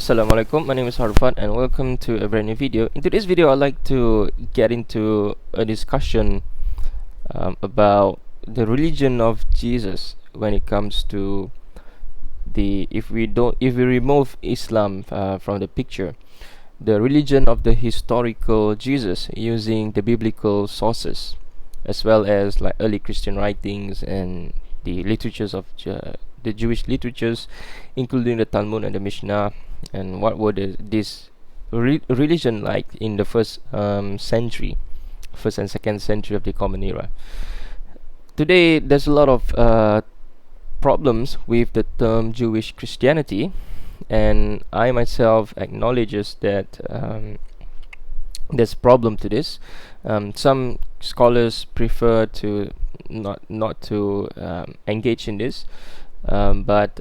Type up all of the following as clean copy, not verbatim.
Assalamualaikum, my name is Harfat and welcome to a brand new video. In today's video, I'd like to get into a discussion about the religion of Jesus when it comes to if we remove Islam from the picture, the religion of the historical Jesus using the biblical sources, as well as like early Christian writings and the literatures of the Jewish literatures, including the Talmud and the Mishnah, and what were this religion like in the first and second century of the Common Era. Today, there's a lot of problems with the term Jewish Christianity, and I myself acknowledges that there's a problem to this. Some scholars prefer to not to engage in this, but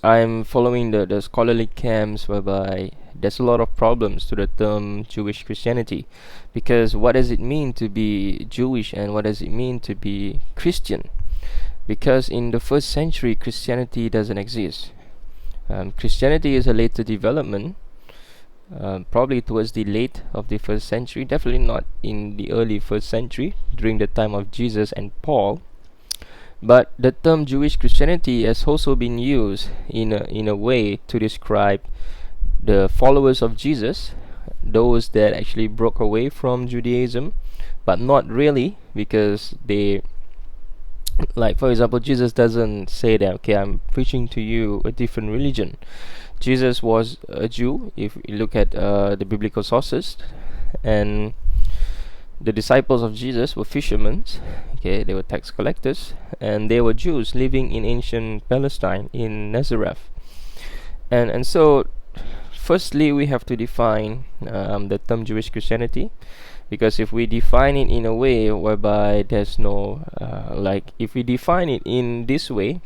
I'm following the scholarly camps whereby there's a lot of problems to the term Jewish Christianity, because what does it mean to be Jewish and what does it mean to be Christian? Because in the first century, Christianity doesn't exist. Christianity is a later development, probably towards the late of the first century, definitely not in the early first century during the time of Jesus and Paul. But the term Jewish Christianity has also been used in a way to describe the followers of Jesus, those that actually broke away from Judaism, but not really, because they, like for example, Jesus doesn't say that, okay, I'm preaching to you a different religion. Jesus was a Jew, if you look at the biblical sources, and the disciples of Jesus were fishermen. Okay, they were tax collectors, and they were Jews living in ancient Palestine in Nazareth. And so, firstly, we have to define the term Jewish Christianity, because if we define it in a way whereby there's no if we define it in this way,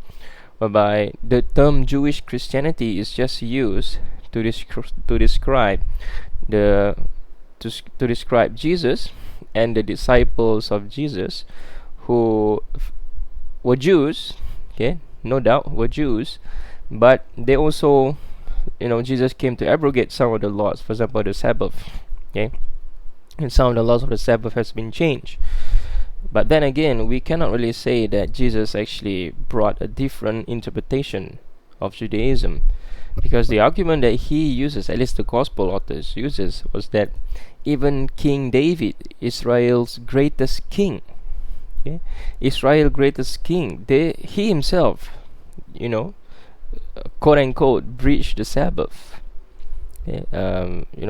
whereby the term Jewish Christianity is just used to describe to describe Jesus and the disciples of Jesus, who were Jews, okay, no doubt were Jews, but they also, Jesus came to abrogate some of the laws, for example, the Sabbath, okay, and some of the laws of the Sabbath has been changed. But then again, we cannot really say that Jesus actually brought a different interpretation of Judaism, because the argument that he uses, at least the gospel authors uses, was that even King David, Israel's greatest king, okay, he himself, quote unquote, breached the Sabbath, okay,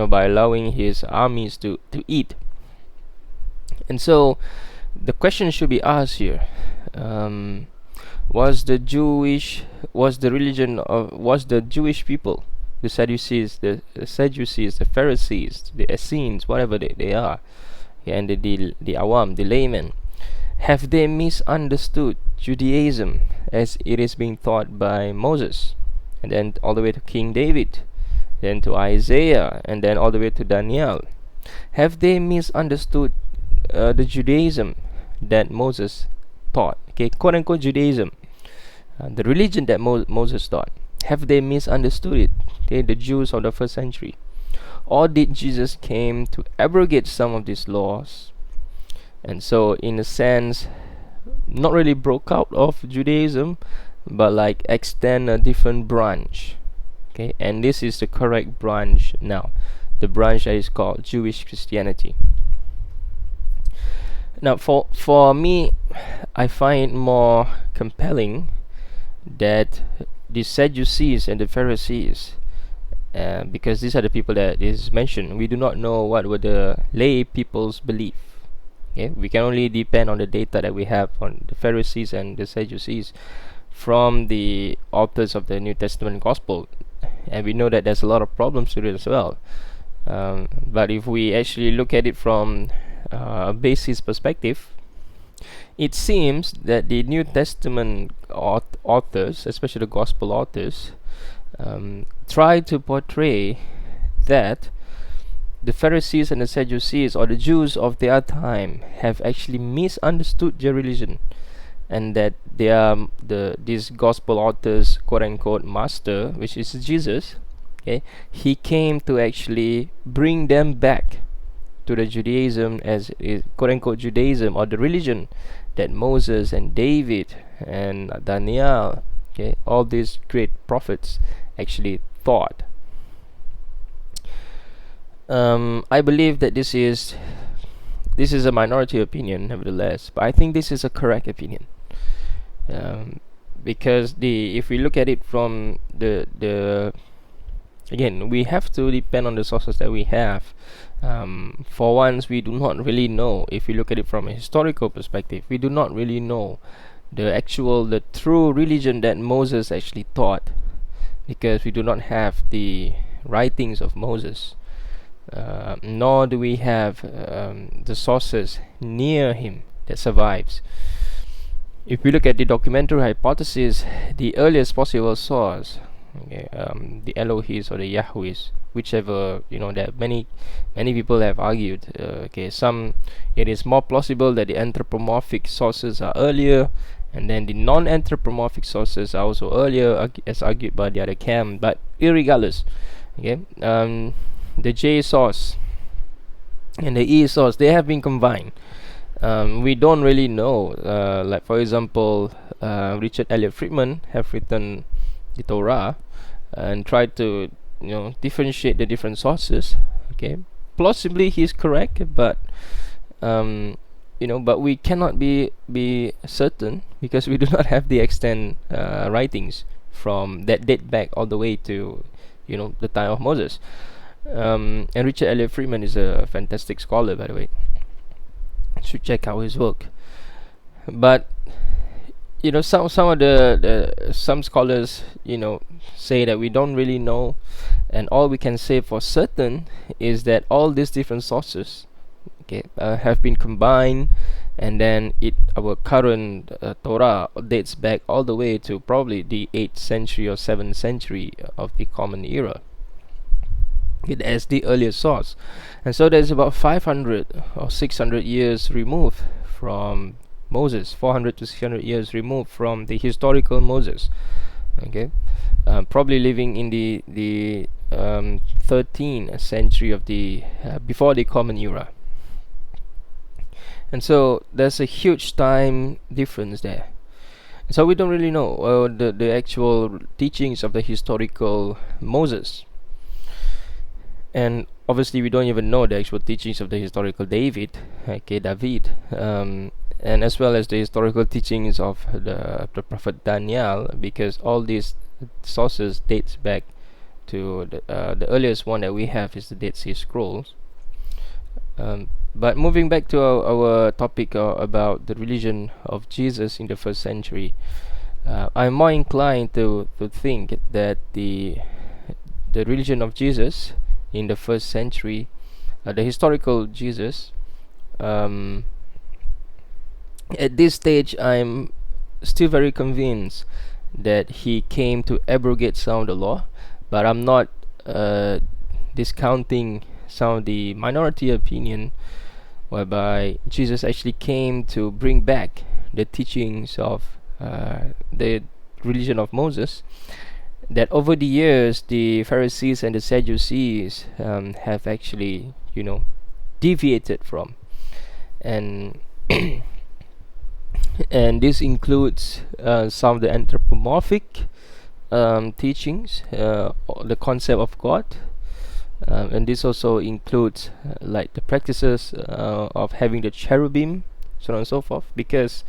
by allowing his armies to eat. And so the question should be asked here: was the Jewish people, the Sadducees, the Pharisees, the Essenes, whatever they are, and the Awam, the laymen, have they misunderstood Judaism as it is being taught by Moses, and then all the way to King David, then to Isaiah, and then all the way to Daniel? Have they misunderstood the Judaism that Moses taught? Okay, quote unquote Judaism, the religion that Moses taught. Have they misunderstood it? Okay, the Jews of the first century. Or did Jesus came to abrogate some of these laws, and so in a sense not really broke out of Judaism, but like extend a different branch? Okay, and this is the correct branch now, the branch that is called Jewish Christianity. Now, for me, I find more compelling that the Sadducees and the Pharisees, because these are the people that is mentioned, we do not know what were the lay people's belief. Okay, we can only depend on the data that we have on the Pharisees and the Sadducees from the authors of the New Testament Gospel, and we know that there's a lot of problems with it as well. But if we actually look at it from a basis perspective, it seems that the New Testament authors, especially the Gospel authors, try to portray that the Pharisees and the Sadducees, or the Jews of their time, have actually misunderstood their religion, and that they are these Gospel authors, quote unquote, master, which is Jesus, Okay, he came to actually bring them back to the Judaism, as is quote unquote Judaism, or the religion that Moses and David and Daniel, okay, all these great prophets actually taught. I believe that this is a minority opinion, nevertheless, but I think this is a correct opinion. Because if we look at it from the again, we have to depend on the sources that we have. For once, we do not really know. If we look at it from a historical perspective, we do not really know the true religion that Moses actually taught, because we do not have the writings of Moses, nor do we have the sources near him that survives. If we look at the documentary hypothesis, the earliest possible source, okay, the Elohis or the Yahwehs, whichever, that many people have argued. It is more plausible that the anthropomorphic sources are earlier, and then the non-anthropomorphic sources are also earlier, as argued by the other camp. But irregardless, okay, the J source and the E source, they have been combined. We don't really know. Like for example, Richard Elliot Friedman have written the Torah and tried to differentiate the different sources. Okay, plausibly he's correct, but but we cannot be certain, because we do not have the extant writings from that date back all the way to the time of Moses. And Richard Elliot Friedman is a fantastic scholar, by the way. Should check out his work. But some of some scholars say that we don't really know, and all we can say for certain is that all these different sources, okay, have been combined, and then our current Torah dates back all the way to probably the 8th century or 7th century of the Common Era, as the earliest source. And so there's about 500 or 600 years removed from Moses, 400 to 600 years removed from the historical Moses. Okay, probably living in the 13th century of the before the Common Era. And so there's a huge time difference there. So we don't really know the actual teachings of the historical Moses. And obviously we don't even know the actual teachings of the historical David, and as well as the historical teachings of the prophet Daniel, because all these sources dates back to the earliest one that we have is the Dead Sea Scrolls. But moving back to our topic about the religion of Jesus in the first century, I'm more inclined to think that the religion of Jesus in the first century, the historical Jesus, at this stage I'm still very convinced that he came to abrogate some of the law, but I'm not discounting some of the minority opinion whereby Jesus actually came to bring back the teachings of the religion of Moses, that over the years the Pharisees and the Sadducees have actually deviated from. And and this includes some of the anthropomorphic teachings, the concept of God, and this also includes like the practices of having the cherubim, so on and so forth, because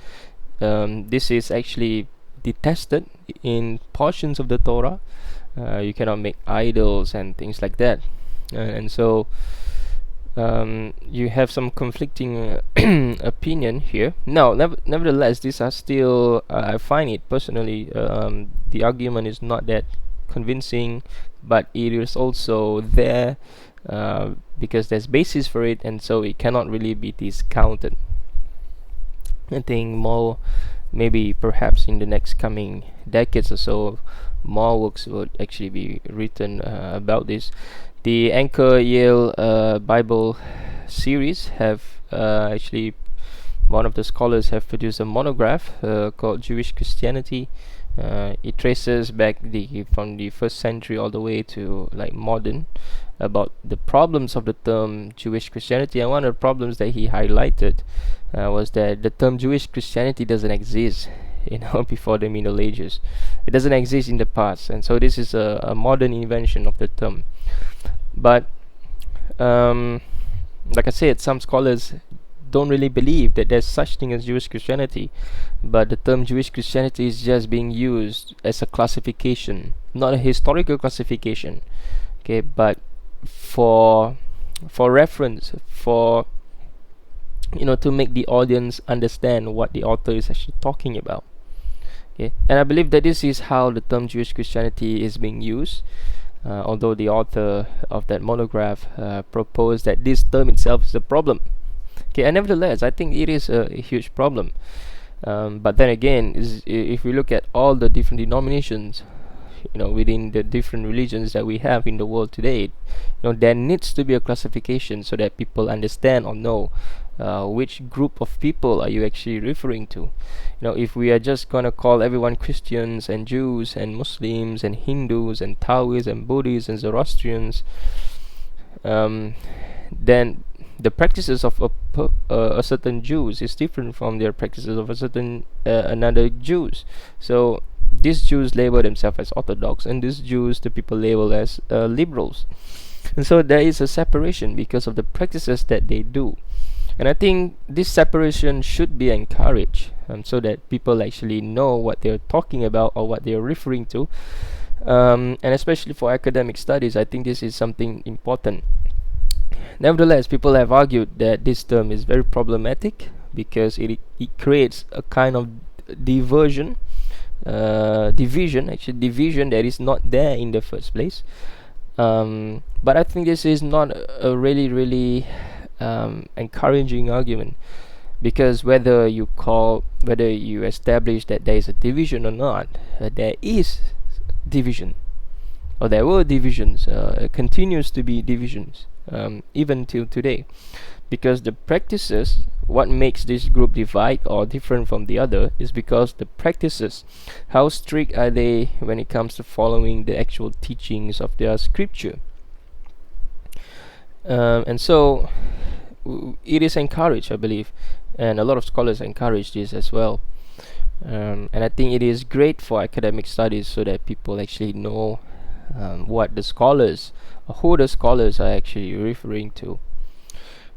this is actually detested in portions of the Torah. You cannot make idols and things like that, and so you have some conflicting opinion here. Now, nevertheless, these are still, I find it personally, the argument is not that convincing, but it is also there because there's basis for it, and so it cannot really be discounted. I think maybe perhaps in the next coming decades or so, more works would actually be written about this. The Anchor Yale Bible series have actually, one of the scholars have produced a monograph called Jewish Christianity, It traces back from the first century all the way to like modern, about the problems of the term Jewish Christianity. And one of the problems that he highlighted was that the term Jewish Christianity doesn't exist, before the Middle Ages. It doesn't exist in the past, and so this is a modern invention of the term. But like I said, some scholars don't really believe that there's such thing as Jewish Christianity, but the term Jewish Christianity is just being used as a classification, not a historical classification, okay, but for reference, for to make the audience understand what the author is actually talking about. Okay, and I believe that this is how the term Jewish Christianity is being used. Although the author of that monograph proposed that this term itself is a problem. Okay, and nevertheless, I think it is a huge problem. But then again, if we look at all the different denominations, within the different religions that we have in the world today, there needs to be a classification so that people understand or know which group of people are you actually referring to. If we are just gonna call everyone Christians and Jews and Muslims and Hindus and Taoists and Buddhists and Zoroastrians, then the practices of a certain Jews is different from their practices of a certain another Jews. So these Jews label themselves as Orthodox, and these Jews the people label as liberals. And so there is a separation because of the practices that they do. And I think this separation should be encouraged, so that people actually know what they're talking about or what they're referring to. And especially for academic studies, I think this is something important. Nevertheless, people have argued that this term is very problematic because it creates a kind of division that is not there in the first place. But I think this is not a really encouraging argument, because whether you establish that there is a division or not, there is division, or there were divisions, continues to be divisions, even till today, because the practices, what makes this group divide or different from the other is because the practices, how strict are they when it comes to following the actual teachings of their scripture. And so it is encouraged, I believe, and a lot of scholars encourage this as well. And I think it is great for academic studies so that people actually know what the scholars, or who the scholars are actually referring to.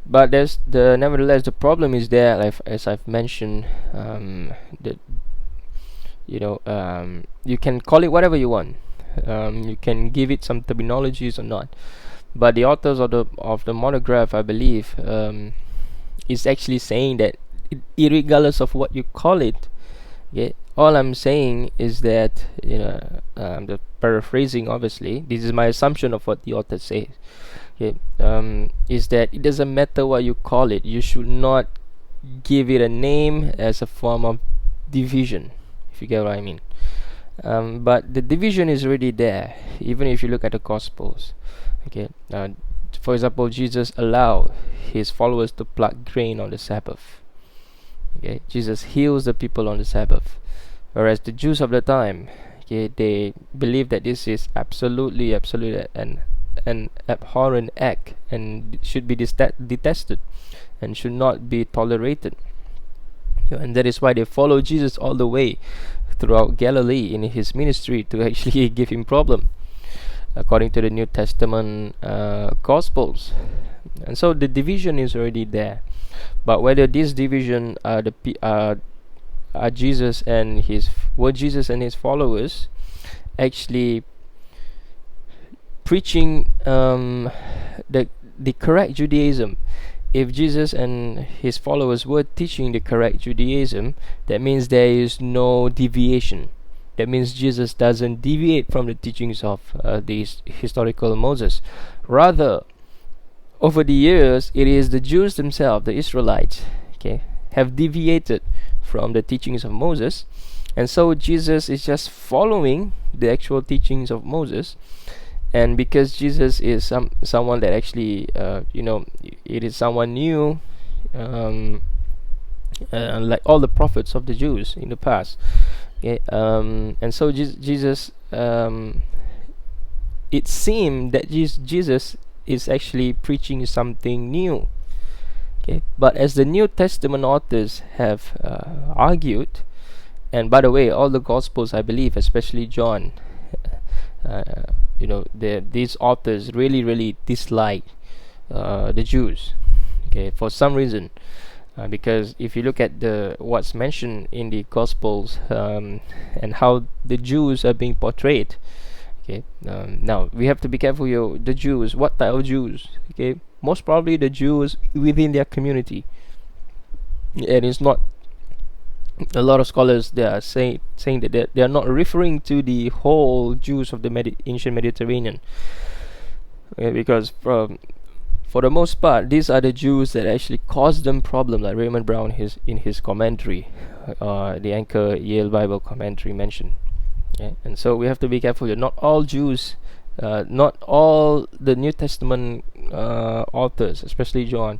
But nevertheless, the problem is there, as I've mentioned, that you can call it whatever you want. You can give it some terminologies or not. But the authors of the monograph, I believe, is actually saying that irregardless of what you call it, okay, all I'm saying is that, the paraphrasing, obviously, this is my assumption of what the author says, okay, is that it doesn't matter what you call it. You should not give it a name as a form of division, if you get what I mean. But the division is already there, even if you look at the Gospels. Okay, for example, Jesus allowed his followers to pluck grain on the Sabbath. Okay, Jesus heals the people on the Sabbath, whereas the Jews of the time, okay, they believe that this is absolutely an abhorrent act and should be detested and should not be tolerated. And that is why they follow Jesus all the way throughout Galilee in his ministry to actually give him problem, according to the New Testament Gospels. And so the division is already there. But whether this division are Jesus and his followers actually preaching the correct Judaism. If Jesus and his followers were teaching the correct Judaism, that means there is no deviation. That means Jesus doesn't deviate from the teachings of the historical Moses. Rather, over the years, it is the Jews themselves, the Israelites, okay, have deviated from the teachings of Moses, and so Jesus is just following the actual teachings of Moses. And because Jesus is someone that actually, it is someone new, like all the prophets of the Jews in the past. Okay, and so Jesus, it seemed that Jesus is actually preaching something new. Okay, but as the New Testament authors have argued, and by the way, all the Gospels, I believe, especially John, these authors really dislike the Jews. Okay, for some reason, because if you look at the what's mentioned in the Gospels, and how the Jews are being portrayed. Okay, now we have to be careful here. The Jews, what type of Jews? Okay, most probably the Jews within their community, and it's not. A lot of scholars they are saying that they are not referring to the whole Jews of the ancient Mediterranean. Okay, because for the most part, these are the Jews that actually caused them problem, like Raymond Brown in his commentary, the Anchor Yale Bible commentary mentioned. Okay? And so we have to be careful here. Not all Jews, not all the New Testament authors, especially John,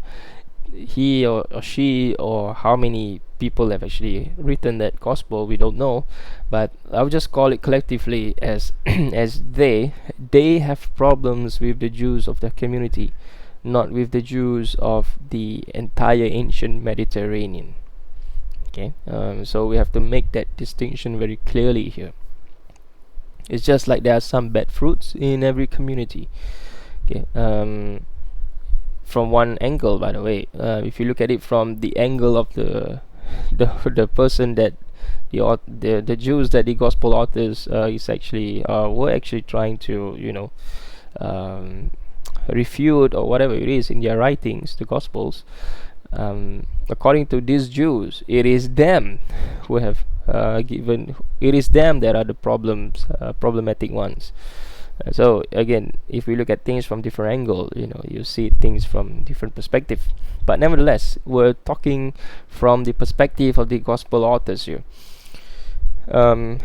he or she or how many people have actually written that gospel, we don't know, but I'll just call it collectively as as they have problems with the Jews of their community, not with the Jews of the entire ancient Mediterranean. Okay, so we have to make that distinction very clearly here. It's just like there are some bad fruits in every community. Okay, from one angle, by the way, if you look at it from the angle of the person that the Jews that the gospel authors is actually were actually trying to refute or whatever it is in their writings, the gospels. According to these Jews, it is them who have given. It is them that are the problematic ones. So again, if we look at things from different angle, you see things from different perspective. But nevertheless, we're talking from the perspective of the gospel authors here. And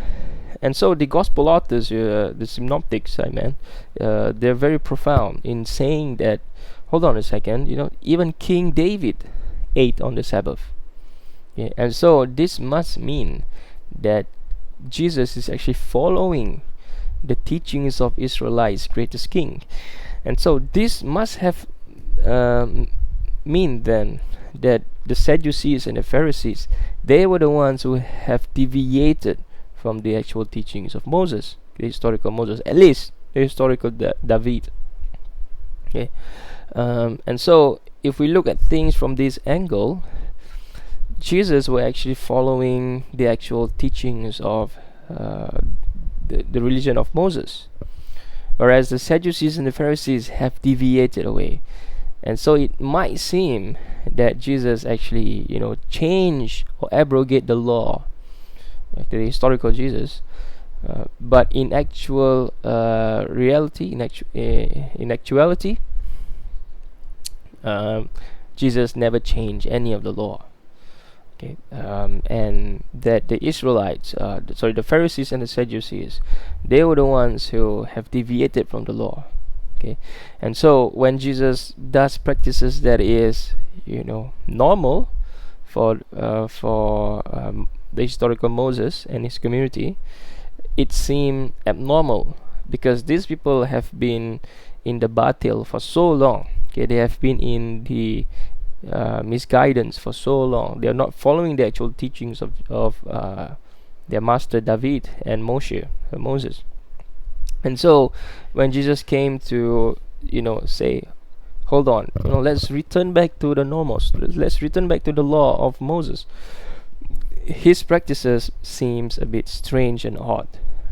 so the gospel authors, the synoptics, they're very profound in saying that. Hold on a second, even King David ate on the Sabbath. Okay? And so this must mean that Jesus is actually following the teachings of Israelites' greatest king. And so this must have mean then that the Sadducees and the Pharisees, they were the ones who have deviated from the actual teachings of Moses, the historical Moses, at least the historical David. Okay, and so if we look at things from this angle, Jesus were actually following the actual teachings of the religion of Moses, whereas the Sadducees and the Pharisees have deviated away. And so it might seem that Jesus actually, change or abrogate the law, like the historical Jesus, but in actual reality, in actuality, Jesus never changed any of the law. Okay, and that the Israelites, the Pharisees and the Sadducees, they were the ones who have deviated from the law. Okay, and so when Jesus does practices that is, normal for the historical Moses and his community, it seemed abnormal because these people have been in the batil for so long. Okay, they have been in the misguidance for so long. They are not following the actual teachings of their master David and Moses. And so when Jesus came to say, hold on, let's return back to the normals, let's return back to the law of Moses, his practices seems a bit strange and odd.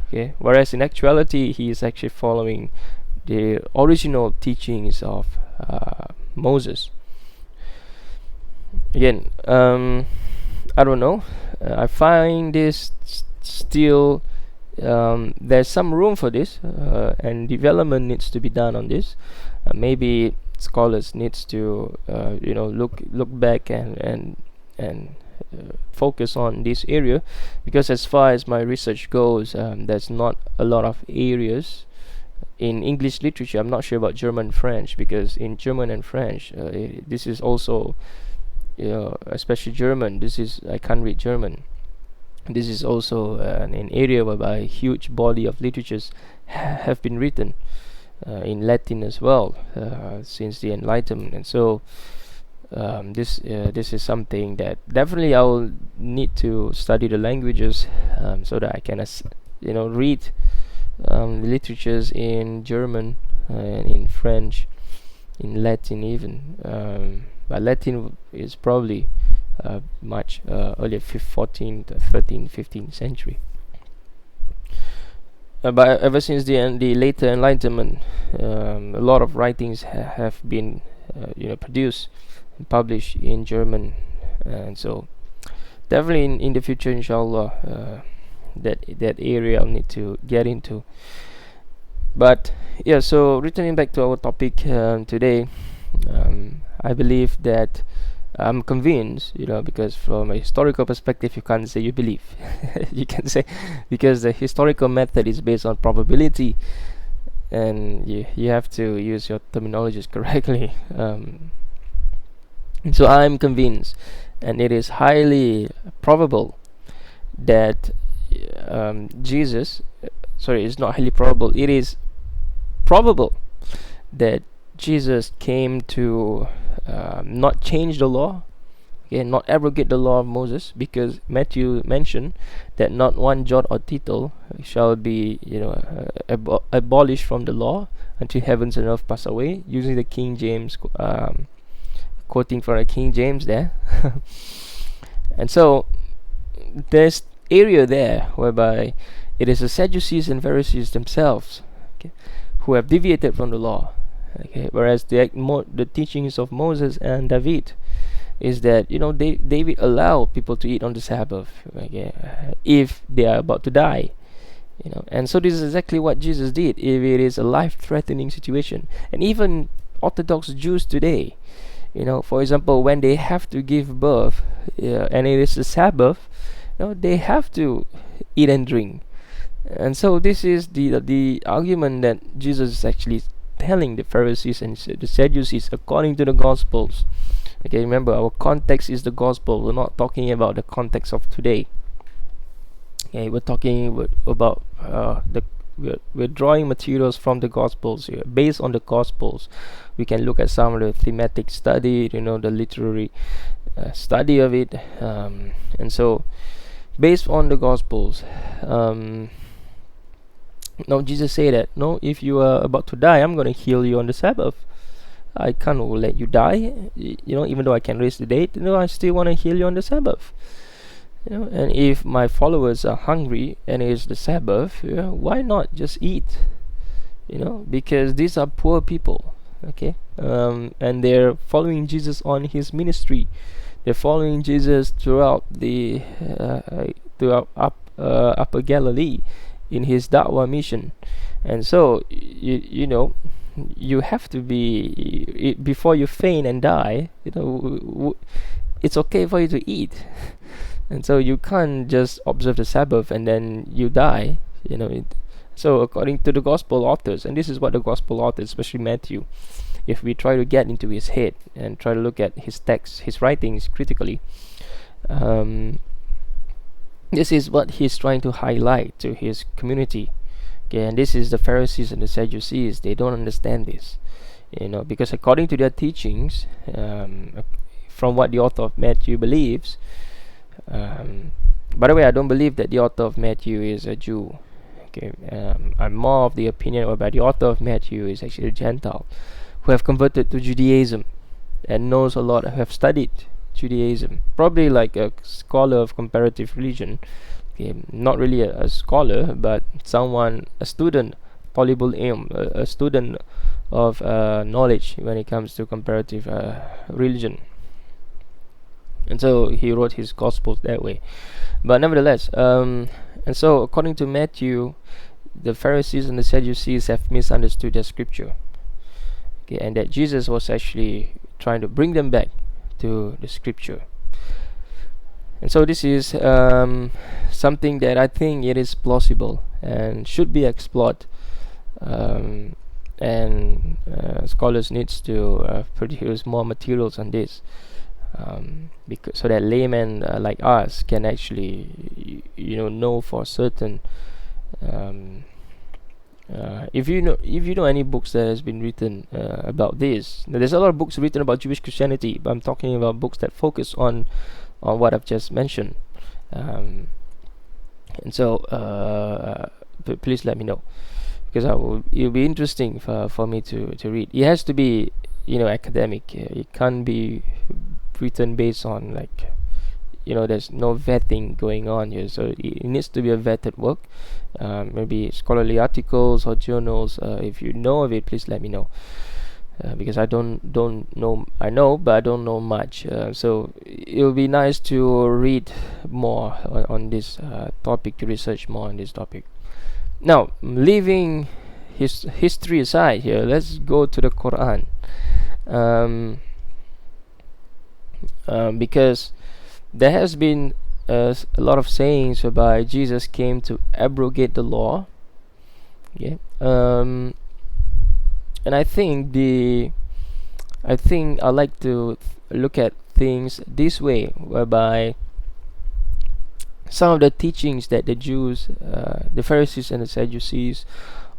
Okay, whereas in actuality he is actually following the original teachings of Moses. Again, I don't know. I find this still there's some room for this, and development needs to be done on this. Maybe scholars needs to look back and focus on this area, because as far as my research goes, there's not a lot of areas in English literature. I'm not sure about German, French, because in German and French, this is also, especially German. I can't read German, This is also an area whereby a huge body of literatures have been written in Latin as well since the Enlightenment. And so this is something that definitely I'll need to study the languages, so that I can read literatures in German and in French, in Latin even. But Latin is probably much earlier, 14th, 13th, 15th century. But ever since the later Enlightenment, a lot of writings have been produced and published in German, and so definitely in the future, inshallah, that area I'll need to get into. But yeah, so returning back to our topic today, I believe that I'm convinced, because from a historical perspective, you can't say you believe. You can say, because the historical method is based on probability, and you have to use your terminologies correctly. So I'm convinced, and it is highly probable that it's not highly probable, it is probable that Jesus came to not change the law, not abrogate the law of Moses, because Matthew mentioned that not one jot or tittle shall be abolished from the law until heavens and earth pass away, using the King James, quoting from the King James there. And so there's area there whereby it is the Sadducees and Pharisees themselves, who have deviated from the law. Whereas the teachings of Moses and David is that David allow people to eat on the Sabbath, if they are about to die, and so this is exactly what Jesus did if it is a life-threatening situation. And even Orthodox Jews today, for example, when they have to give birth, and it is a Sabbath, they have to eat and drink. And so this is the argument that Jesus is actually telling the Pharisees and the Sadducees according to the Gospels. Remember, our context is the Gospel. We're not talking about the context of today. We're talking about we're drawing materials from the Gospels here. Based on the Gospels, we can look at some of the thematic study, the literary study of it, and so based on the Gospels. Now Jesus said that, no, if you are about to die, I'm going to heal you on the Sabbath. I can't let you die, even though I can raise the dead, I still want to heal you on the Sabbath. And if my followers are hungry and it is the Sabbath, why not just eat? Because these are poor people, and they're following Jesus on his ministry. They're following Jesus throughout Upper Galilee in his Da'wah mission. And so you have to be, before you faint and die, it's okay for you to eat. And so you can't just observe the Sabbath and then you die, so according to the Gospel authors, and this is what the Gospel authors, especially Matthew, if we try to get into his head and try to look at his texts, his writings critically, this is what he's trying to highlight to his community. And this is the Pharisees and the Sadducees. They don't understand this, because according to their teachings, from what the author of Matthew believes, by the way, I don't believe that the author of Matthew is a Jew. I'm more of the opinion about the author of Matthew is actually a Gentile who have converted to Judaism and knows a lot, have studied Judaism, probably like a scholar of comparative religion. Not really a scholar, but a student, talibul ilm, a student of knowledge when it comes to comparative religion. And so he wrote his Gospels that way. But nevertheless, and so according to Matthew, the Pharisees and the Sadducees have misunderstood their scripture, and that Jesus was actually trying to bring them back to the scripture. And so this is something that I think it is plausible and should be explored, and scholars needs to produce more materials on this. because so that laymen like us can actually know for certain. Um, if you know any books that has been written about this. Now, there's a lot of books written about Jewish Christianity, but I'm talking about books that focus on what I've just mentioned. Um, and so please let me know, because it'll be interesting for me to read. It has to be academic. It can't be written based on like there's no vetting going on here, so it needs to be a vetted work. Maybe scholarly articles or journals. If you know of it, please let me know, because I don't know. I know, but I don't know much. So it will be nice to read more on this topic, to research more on this topic. Now, leaving history aside here, let's go to the Quran. Because there has been a lot of sayings whereby Jesus came to abrogate the law. Okay. And I think I like to look at things this way, whereby some of the teachings that the Jews, the Pharisees and the Sadducees,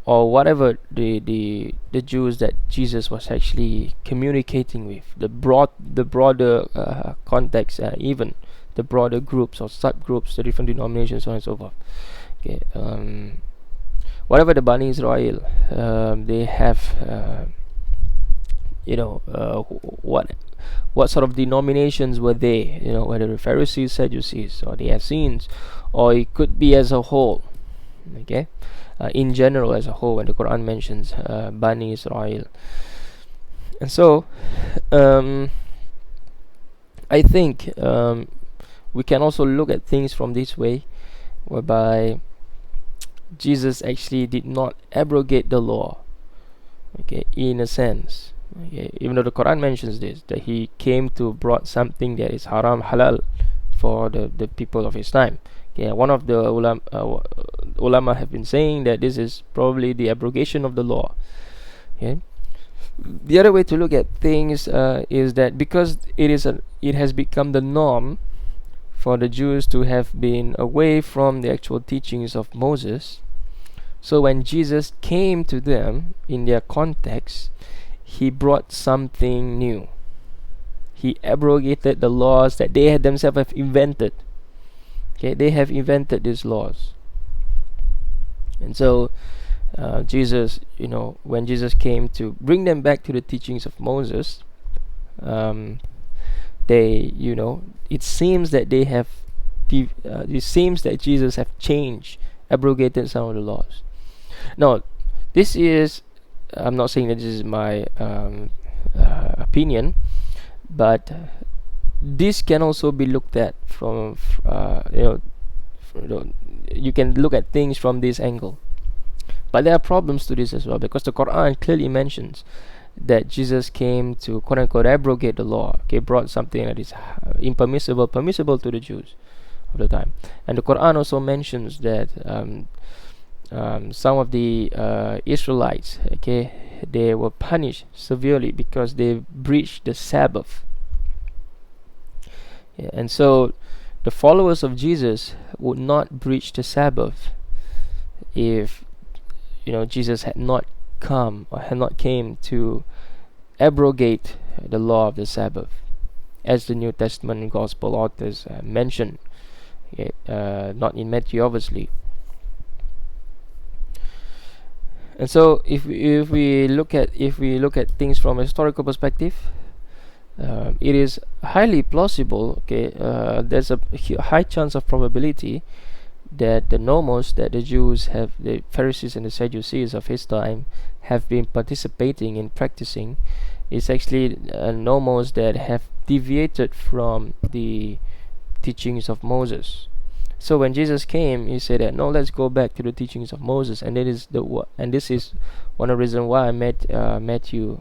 or whatever the Jews that Jesus was actually communicating with, the broader context, even the broader groups or subgroups, the different denominations, so on and so forth. Okay, whatever the Bani Israel, they have, what sort of denominations were they? Whether the Pharisees, Sadducees, or the Essenes, or it could be as a whole. Okay, in general as a whole, when the Quran mentions Bani Israel. And so, I think we can also look at things from this way, whereby Jesus actually did not abrogate the law, okay, in a sense. Okay, even though the Quran mentions this, that he came to brought something that is haram halal for the people of his time. Okay, one of the ulama have been saying that this is probably the abrogation of the law. Okay, the other way to look at things is that because it has become the norm for the Jews to have been away from the actual teachings of Moses, so when Jesus came to them in their context, he brought something new. He abrogated the laws that they had themselves have invented. Okay, they have invented these laws. And so Jesus, when Jesus came to bring them back to the teachings of Moses, it seems that they have it seems that Jesus have changed, abrogated some of the laws. Now, this is, I'm not saying that this is my opinion, but this can also be looked at from you can look at things from this angle. But there are problems to this as well, because the Quran clearly mentions that Jesus came to quote unquote abrogate the law. Okay, brought something that is permissible to the Jews of the time. And the Quran also mentions that some of the Israelites, okay, they were punished severely because they breached the Sabbath. Yeah, and so the followers of Jesus would not breach the Sabbath if Jesus had not come or had not came to abrogate the law of the Sabbath, as the New Testament and Gospel authors mention. Okay, not in Matthew, obviously. And so, if we look at things from a historical perspective, it is highly plausible. Okay, there's a high chance of probability that the nomos that the Jews have, the Pharisees and the Sadducees of his time, have been participating in practicing, is actually nomos that have deviated from the teachings of Moses. So when Jesus came, he said that no, let's go back to the teachings of Moses, and this is one of the reasons why Matthew,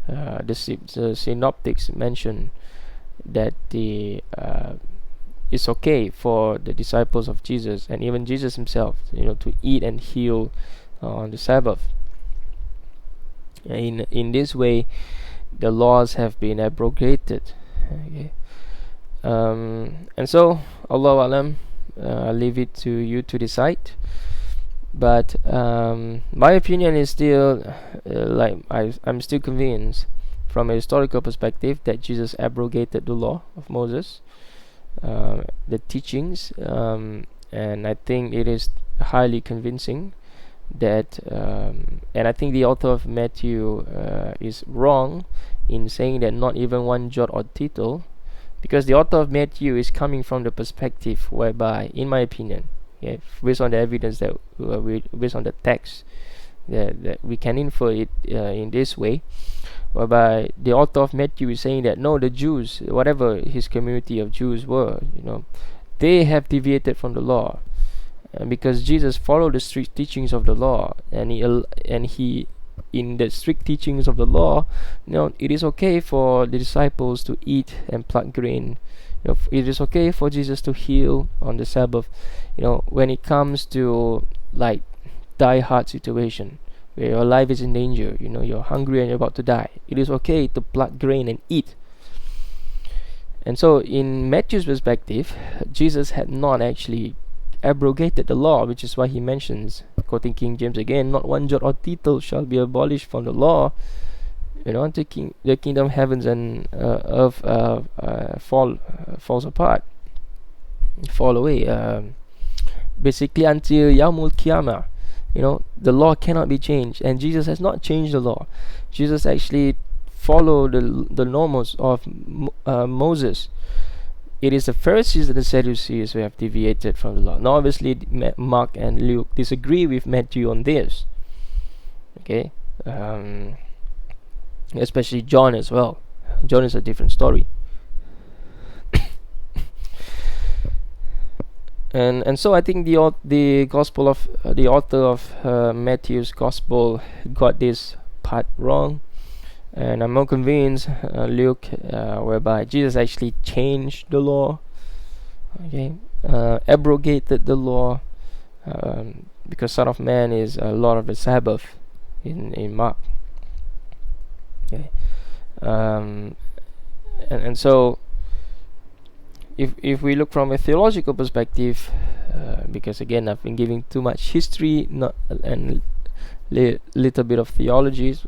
the synoptics mention that it's okay for the disciples of Jesus and even Jesus himself, to eat and heal on the Sabbath. In this way, the laws have been abrogated Okay. And so, Allah Alam, I'll leave it to you to decide. But my opinion is still I'm still convinced from a historical perspective that Jesus abrogated the law of Moses, the teachings, and I think it is highly convincing that, and I think the author of Matthew is wrong in saying that not even one jot or tittle, because the author of Matthew is coming from the perspective whereby, in my opinion, based on the evidence that based on the text, that we can infer it in this way, whereby the author of Matthew is saying that no, the Jews, whatever his community of Jews were, they have deviated from the law, because Jesus followed the strict teachings of the law, and he in the strict teachings of the law, it is okay for the disciples to eat and pluck grain. It is okay for Jesus to heal on the Sabbath. When it comes to like die hard situation where your life is in danger, you're hungry and you're about to die, it is okay to pluck grain and eat. And so in Matthew's perspective, Jesus had not actually abrogated the law, which is why he mentions, quoting King James again, not one jot or tittle shall be abolished from the law, until the kingdom of heavens and earth falls apart, fall away, basically until Yawmul Qiyamah. The law cannot be changed, and Jesus has not changed the law. Jesus actually followed the norms of Moses. It is the Pharisees and the Sadducees who have deviated from the law. Now, obviously, Mark and Luke disagree with Matthew on this. Okay, especially John as well. John is a different story. And so I think the gospel of the author of Matthew's gospel got this part wrong. And I'm more convinced Luke, whereby Jesus actually changed the law, abrogated the law, because Son of Man is Lord of the Sabbath in Mark. Okay, and so if we look from a theological perspective, because again I've been giving too much history, and little bit of theologies.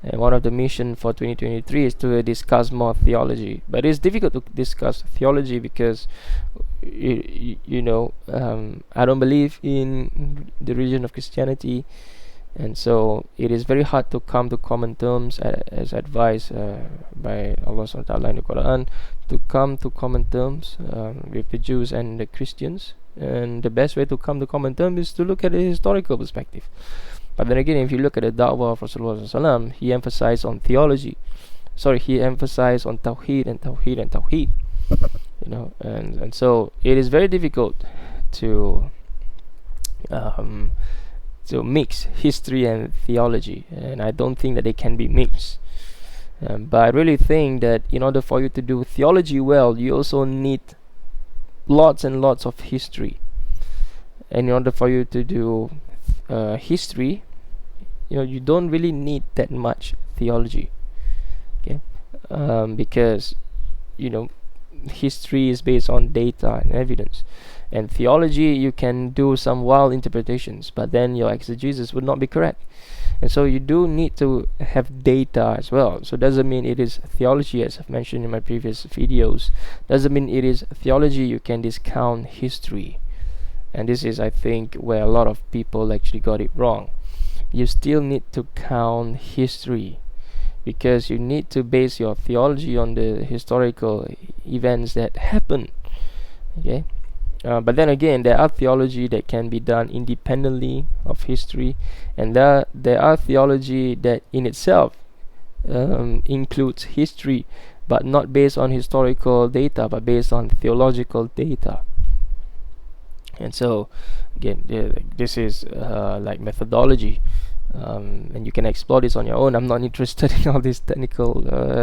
And one of the mission for 2023 is to discuss more theology. But it's difficult to discuss theology because, I don't believe in the religion of Christianity. And so it is very hard to come to common terms, as advised by Allah SWT in the Quran, to come to common terms with the Jews and the Christians. And the best way to come to common terms is to look at a historical perspective. But then again, if you look at the da'wah of Rasulullah SAW, he emphasized on theology. He emphasized on Tawheed and Tawheed and Tawheed. And so it is very difficult to mix history and theology, and I don't think that they can be mixed. But I really think that in order for you to do theology well, you also need lots and lots of history. And in order for you to do history, you don't really need that much theology, okay? Because history is based on data and evidence, and theology, you can do some wild interpretations, but then your exegesis would not be correct. And so you do need to have data as well. So doesn't mean it is theology, as I've mentioned in my previous videos, doesn't mean it is theology you can discount history. And this is, I think, where a lot of people actually got it wrong. You still need to count history, because you need to base your theology on the historical events that happen. Okay, but then again, there are theology that can be done independently of history, and there are theology that in itself includes history, but not based on historical data, but based on theological data. And so again, this is like methodology, and you can explore this on your own. I'm not interested in all this technical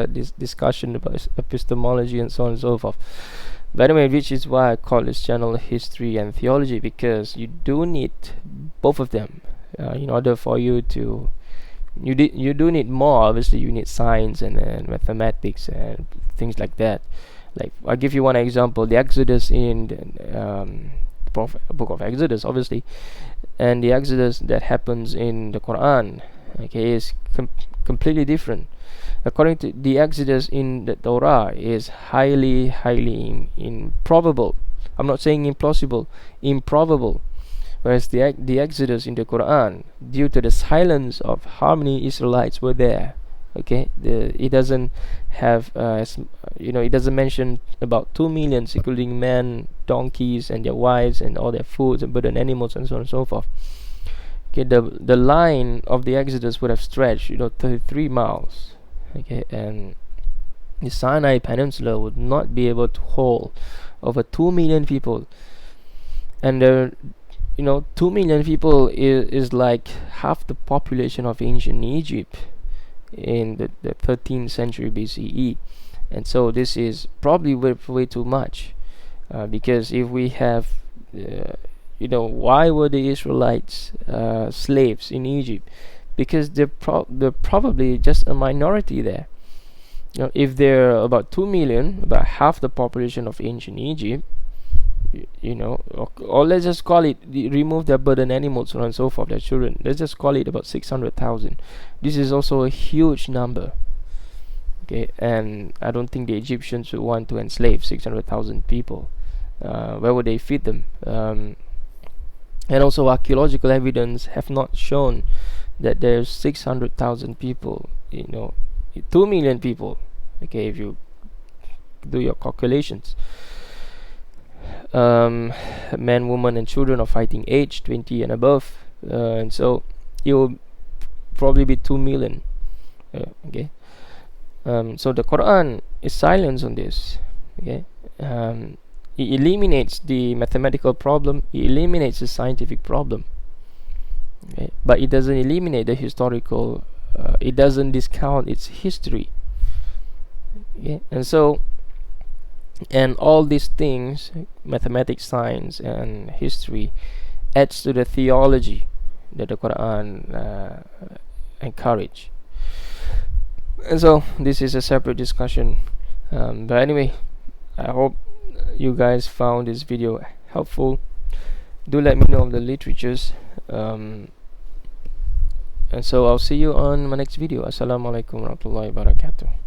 this discussion about epistemology and so on and so forth. But anyway, which is why I call this channel History and Theology, because you do need both of them in order for you to You do need more. Obviously, you need science and mathematics and things like that. Like, I'll give you one example: the Exodus in the, book of Exodus, obviously, and the Exodus that happens in the Quran, okay, is completely different. According to the Exodus in the Torah, is highly improbable. I'm not saying impossible, improbable. Whereas the Exodus in the Quran, due to the silence of how many Israelites were there, okay, it doesn't have it doesn't mention about 2 million, including men, donkeys, and their wives, and all their foods and burden animals, and so on and so forth. Okay, the line of the Exodus would have stretched 33 miles. Okay, and the Sinai Peninsula would not be able to hold over 2 million people. And 2 million people is like half the population of ancient Egypt in the 13th century BCE. And so this is probably way too much, because if we have why were the Israelites slaves in Egypt? Because they're probably just a minority there. If they're about 2 million, about half the population of ancient Egypt, or let's just call it, remove their burden animals, so on and so forth, their children, let's just call it about 600,000. This is also a huge number. Okay, and I don't think the Egyptians would want to enslave 600,000 people. Where would they feed them? And also, archaeological evidence have not shown that there's 600,000 people, 2 million people, okay, if you do your calculations. Men, women, and children of fighting age, 20 and above, and so it will probably be 2 million. Okay, so the Quran is silent on this. Okay, it eliminates the mathematical problem, it eliminates the scientific problem. Okay, but it doesn't eliminate the historical. It doesn't discount its history. Okay, and all these things, mathematics, science, and history, adds to the theology that the Quran encourage. And so this is a separate discussion. But anyway, I hope you guys found this video helpful. Do let me know of the literatures. And so I'll see you on my next video. Assalamualaikum warahmatullahi wabarakatuh.